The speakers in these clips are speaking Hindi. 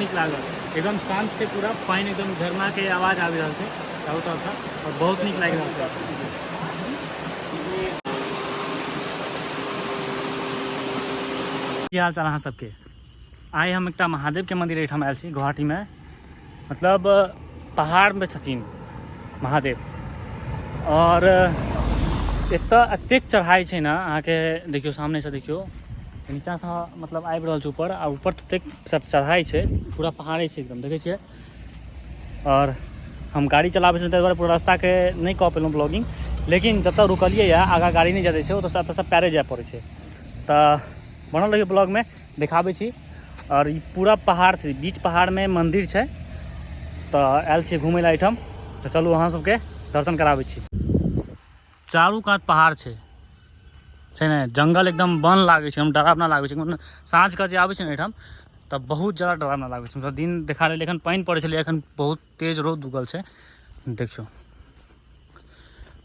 नीक लागल, एकदम शांत छै पूरा, पानी एकदम झरना के आवाज आबि रहल छै चारों तरफ और बहुत नीक लागि रहल छै। की हाल चाल अहाँ सबके? आइ हम एकटा महादेव के मंदिर एहिठाम आयल छी गुवाहाटी में, मतलब पहाड़ में छथिन महादेव, और एतऽ एतेक चढ़ाई छै ना, अहाँके देखियो सामने से देखियो, नीचा से मतलब आबि रहल छै ऊपर, आ ऊपर ततेक चढ़ाई छै, पूरा पहाड़े छै एकदम, देखै छियै। और हम गाड़ी चलाबै छलहुँ ताहि दुआरे पूरा रास्ताके नहि कऽ पेलहुँ ब्लॉगिंग, लेकिन जतऽ रुकलियै यऽ आगाँ गाड़ी नहि जाइ छै, ओतऽसँ पैरे जाय पड़ै छै। तऽ बनल रहिए ब्लॉग में देखाबै छी। और ई पूरा पहाड़ छै, बीच पहाड़ में मंदिर छै, तऽ आयल छी घूमय लए एहिठाम। तऽ चलू अहाँ सबके दर्शन कराबै छी। चारू कात पहाड़ छै ने, जंगल एकदम वन लागै छै, हम डरावना लागै छै। साँझ के जे आबै छै ने एहिठाम तब बहुत ज़्यादा डरावना लागै छै। मतलब दिन देखा रहलै, एखन पानि पड़ै छलै, एखन बहुत तेज रौद उगल छै, देखियो।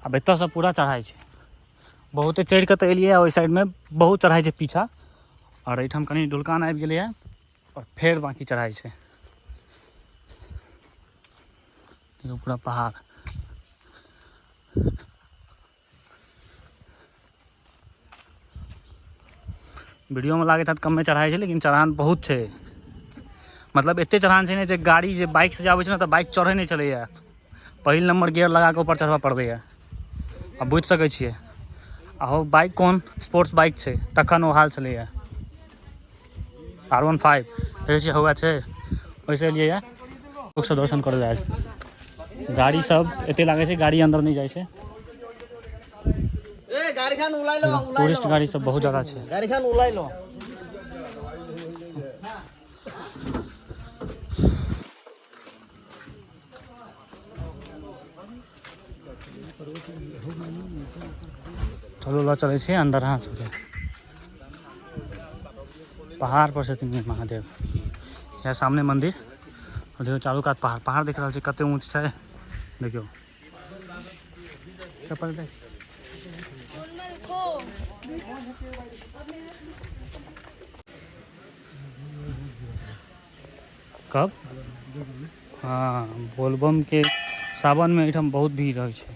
आब एतऽसँ पूरा चढ़ाइ छै, बहुते चढ़ि कऽ तऽ एलियै, ओहि साइडमे बहुत चढ़ाइ छै पीछा, और एहिठाम कनि ढुलकान आबि गेलै है, और फेर बाकी चढ़ाइ छै। देखियो पूरा पहाड़, वीडियो में लागैत हैत कमे चढ़ाइ छै, लेकिन चढ़ान बहुत छै। मतलब एते चढ़ान छै ने जे गाड़ी जे बाइक से आबै छै ने तऽ बाइक चढ़ै नहि चलैए, पहिल नंबर गियर लगा कऽ ऊपर चढ़बऽ पड़ैए। आ बुझि सकै छियै, आ हो बाइक कोन स्पोर्ट्स बाइक छै, तखन ओ हाल छलैए। R15 देखै छियै हौआ छै, ओहिसँ एलियै यऽ लोकसँ दर्शन करऽ लए। गाड़ी सब एते लागै छै, गाड़ी अंदर नहीं जाइ छै, टूरिस्ट गाड़ी सब बहुत ज़्यादा छै। चलो लऽ चलै छी अंदर अहाँ सबके। पहाड़ पर छथिन महादेव, यह सामने मंदिर, और देखियो चारू कात पहाड़, पहाड़ देख रहल छी कते ऊँच छै, देखियो। कब? हाँ, बोलबम के सावन में एहिठाम बहुत भीड़ रहै छै।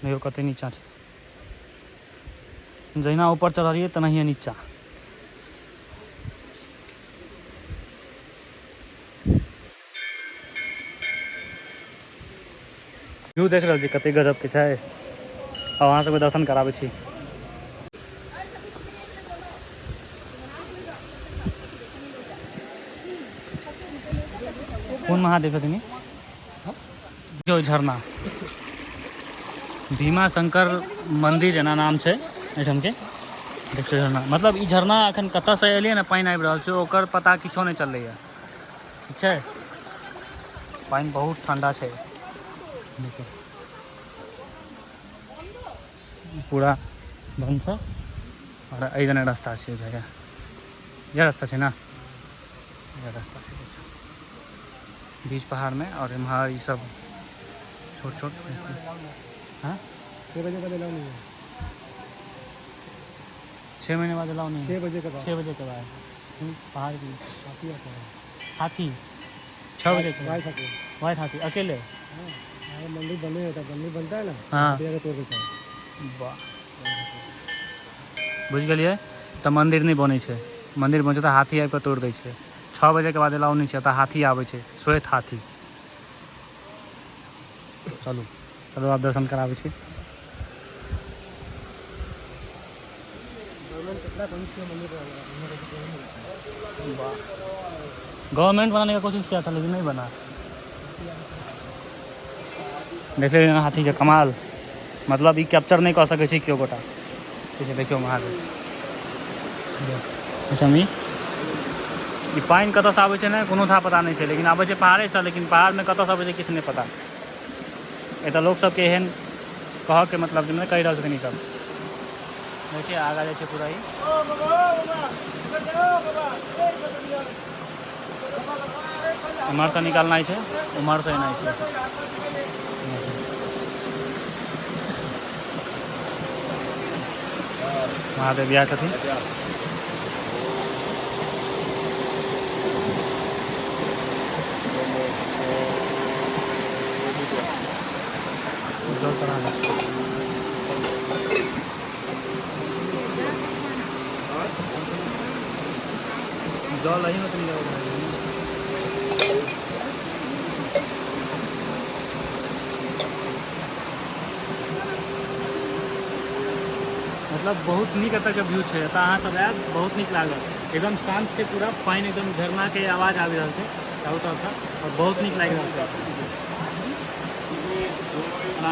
देखियो कते नीचा छै, जहिना ऊपर चढ़लियै तेनाहिए नीचा। व्यू देख रहल छी कते गजब के छै, और अहाँ सबके दर्शन कराबै छी। कौन महादेव छथिन? जो झरना भीमा शंकर मंदिर एना नाम छै एहिठाम के, देखियो झरना। मतलब ई झरना एखन कतऽसँ एलियै ने, पानि आबि रहल छै, ओकर पता किछो नहि चललैए, ठीक छै। पानि बहुत ठंडा छै, देखियो पूरा बंद छै, और एहि जने रास्ता छै, जगह यह रास्ता छै ना, यह रास्ता छै बीच पहाड़ में। और एम्हर ई सब छोट छोट, हाँ 6 बजे का अलाउ नहीं है, 6 महीने बाद अलाउ नहीं है, 6 बजे के बाद। 6 बजे के बाद पहाड़ की हाथी आता है, हाथी 6 बजे के वाइट बाद, हाथी। व्हाइट हाथी अकेले? हाँ, मंदिर बने होता है, मंदिर बनता है ना, हाँ, हाथी आके तोड़ देता है। वाह, बुझ गेलियै। तऽ मंदिर नहीं बनै छै, मंदिर बनै छै तऽ हाथी आबि कऽ तोड़ि दै छै। 6 बजे के बाद अलाउ नहीं छै, तऽ हाथी आबै छै, श्वेत हाथी। चलू चलू आब दर्शन कराबै छी। गवर्नमेंट बनाने का कोशिश किया था लेकिन नहीं बना। देख लियै हाथी के कमाल, मतलब ई कैप्चर नहीं कर सकै छी केओ गोटा। देखियो महादेव, ई पानि कतऽसँ आबै छै ने कोनो था पता नहीं छै, लेकिन आबै छै पहाड़ेसँ, लेकिन पहाड़ में कतऽसँ आबै छै किछु नहीं पता। एतऽ लोक सबके एहन कहऽके मतलब जे कहि रहल छथिन ई सब, देखिए आगा जाइ छै पूरा ही। इम्हर से निकालनाइ छै, उम्हर से एनाइ छै। महादेव इएह छथिन। चढ़ा दे जल ही मत नहीं मतलब बहुत नीक एतऽ के व्यू है। अहाँ सब आयब बहुत नीक लागत। एकदम शांत से पूरा पानी एकदम झरना के आवाज आबि रहल छै चारू तरफ और बहुत नीक लागि रहल छै।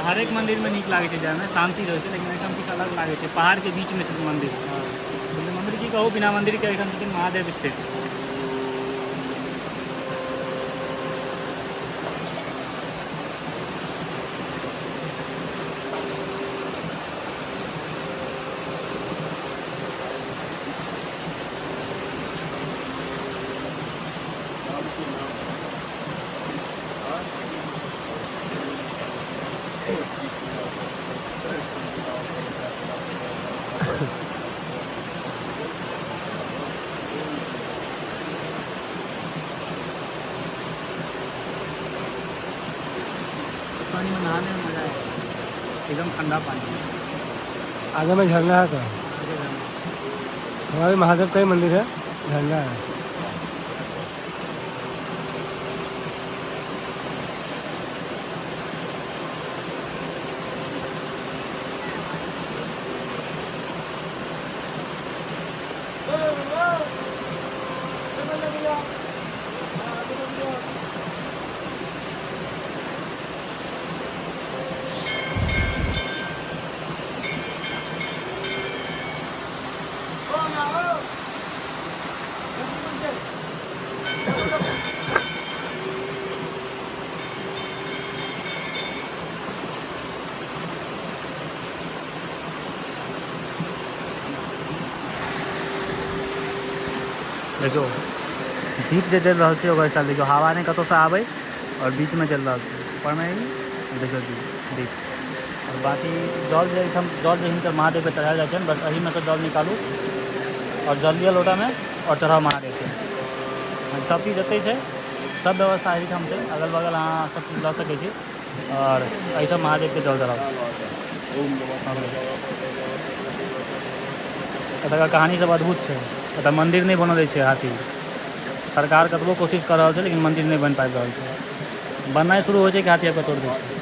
हर एक मंदिर में नीक लागे छै जाए में, शांति रहे छै, लेकिन एकदम कुछ अलग लागे छै। पहाड़ के बीच में छै मंदिर। मंदिर की कहूँ, बिना मंदिर के एकदम छथिन महादेव स्थित। पानी में नहाने में मजा आएगा, एकदम ठंडा पानी। आगे में झरना है तो हमारे महादेव का ही मंदिर है, झरना है। देखो दीप जे जल रहा है वैसा देखो, हवा नहीं कतौ से आवे और बीच में जल रहा है ऊपर में ही देखो दीप। और बाकी जल जे जल जे हिनकर महादेव के चढ़ायल जाए, बस अही में से जल निकालू और जल लिया लोटा में और चढ़ाओ महादेव के। सब चीज जते है, सब व्यवस्था एहिठाम छै, अगल बगल अहाँ सब चीज लऽ सकै छी। और एहिठाम महादेव के जल चढ़ाओ। एतुका कहानी सब अद्भुत है। एतऽ मंदिर नहीं बनल छै हाथी, सरकार कतबो कोशिश कर रहा है लेकिन मंदिर नहीं बन पाबि रहल छै। बननाइ शुरू हो छै कि हाथी आके तोड़ दै छै।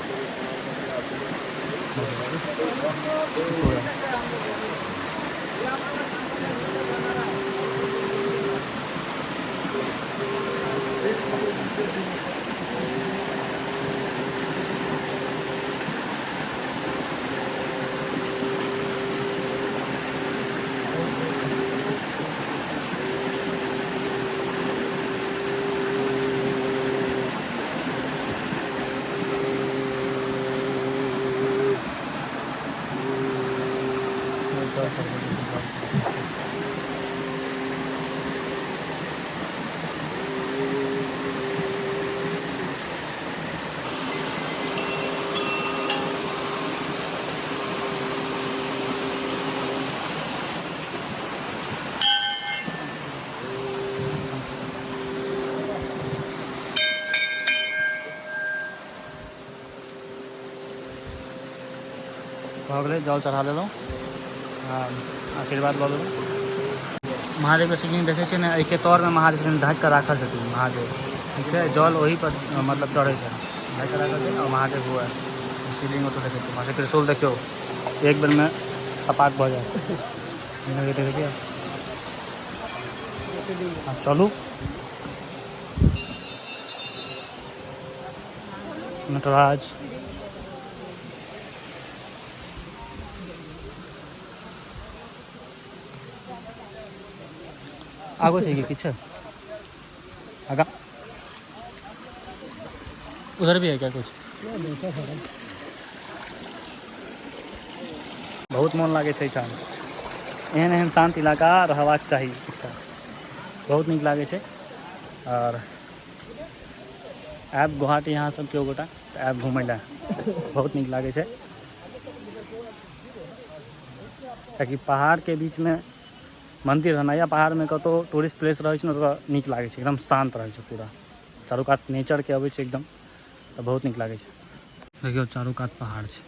भऽ गेलै, जल चढ़ा देलहुँ, आशीर्वाद लऽ लेलहुँ। महादेव के शिवलिंग देखै छियै ने, एहिके तौर में महादेव ढकि कऽ राखल छथिन महादेव, ठीक छै। जल ओही पर मतलब चढ़ै छै, ढकि कऽ राखल छै और महादेव हुआ शिवलिंग ओतऽ देखै छियै। वहाँ त्रिशूल देखियौ, एक बेर में अपाक भऽ जाए। देखिए चलू नटराज। आगो से पीछे आगा उधर भी है क्या कुछ? बहुत मन लागे छै एहिठाम, एहन एहन शांत इलाका रहबाक चाही। बहुत नीक लागे छै। और आयब गुवाहाटी यहाँ सब केओ गोटा तऽ आयब घूमय लए, बहुत नीक लागे छै। ताकि पहाड़ के बीच में मंदिर रहना या पहाड़ में कतौ टूरिस्ट प्लेस रहे छै ना, नीक लागे छै, एकदम शांत रहे छै पूरा। चारू कात नेचर के अबै छै एकदम, तऽ बहुत नीक लागे छै। देखियो चारू कात पहाड़ छै।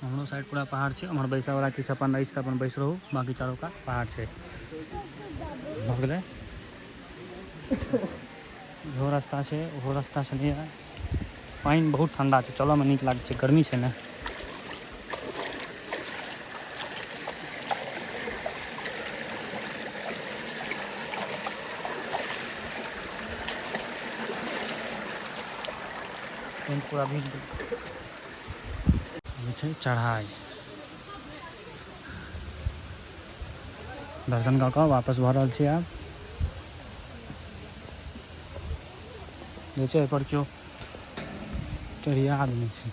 हमरो साइड पूरा पहाड़ है। हमारे बैसा वाला किछु अपन रही से अपन बैस रहू, बाकी चारों का पहाड़ है। भऽ गेलै इहो रास्ता है, ओहो रास्ता चलिए। पानी बहुत ठंडा है, चलो में नीक लागे छै, गर्मी है ना। पूरा भीज चढ़ाई। दर्शन कऽ कऽ वापस भऽ रहल छी आब। जे छै पर क्यों चढ़िया आदमी छै।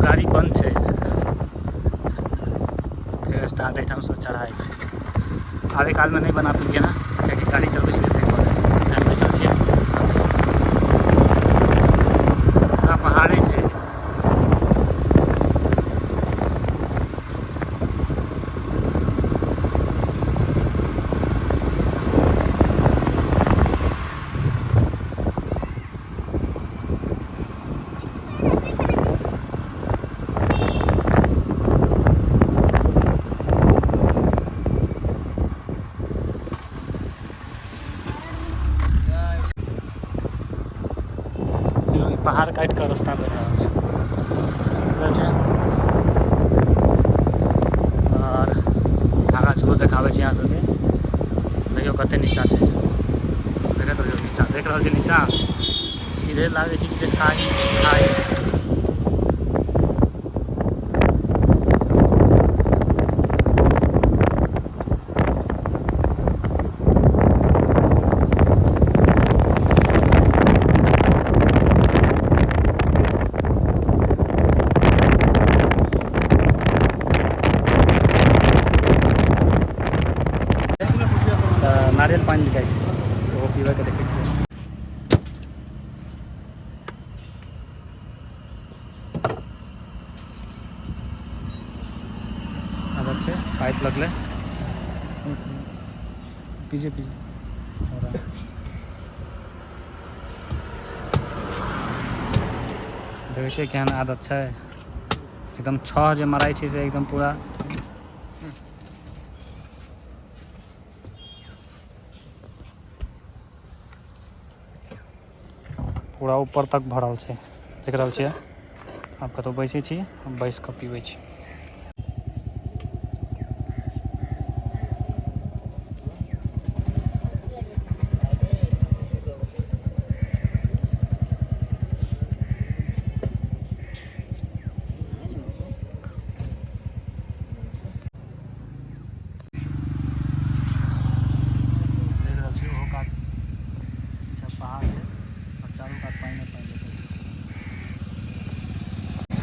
गाड़ी बंद है, फिर स्टार्ट है हमसे चढ़ाई। आधे काल में नहीं बना पेलिए ना, क्या गाड़ी चलबे चल छिए पहाड़े है। पहाड़ काट कर रास्ता बन रहा है और आगा चलो देखाबे यहाँ सबके। देखियो कते नीचा है, देखत रहियो नीचा, देख रहा है नीचा सीधे लागे कि खाई खाई। नारियल पानी बिकाई छै, ओहो पीबे के देखै छियै। आब छै पाइप लगले पीछे देखै छियै केहन आदत छै। एकदम छह जे मराई छै से एकदम पूरा पूरा ऊपर तक भरल है। देख रहा है आप कतौ बैसे छी, हम बैस कऽ पीबै छी।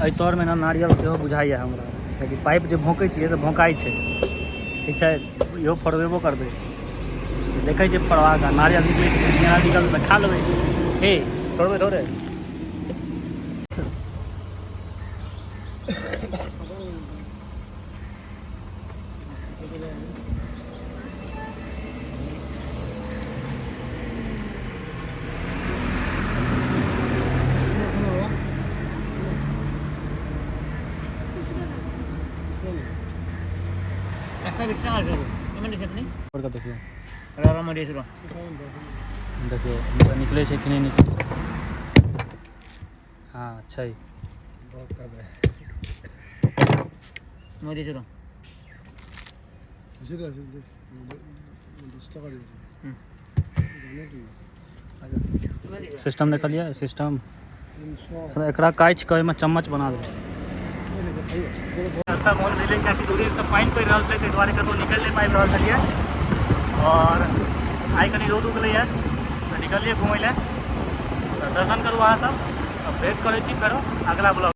एहि तौर में ना नारियल सेहो बुझाइए हमरा, कियाकि पाइप जो भोंकै छियै से भोंकाइ छै, ठीक है। इहो फड़बेबो करबै, देखै छियै फड़वा का नारियल निकलै छै, निकल तऽ खा लेबै। हे छोड़बै थोड़े। देखियो निकले कि नहीं निकले। हाँ अच्छा ही सिस्टम देख लिया सिस्टम। एकरा काटि कऽ ओहिमे चम्मच बना दे। रास्ता बंद भेलै कियाकि दूरी से पानि पड़ि रहल छै, ताहि दुआरे कतहु निकलि नहि पाबि रहल छलियै। और आइ कनि रौद उगलैए तऽ निकलिए घुमै लए। दर्शन करू अहाँ सब, भेंट करै छी फेरो अगला ब्लॉग।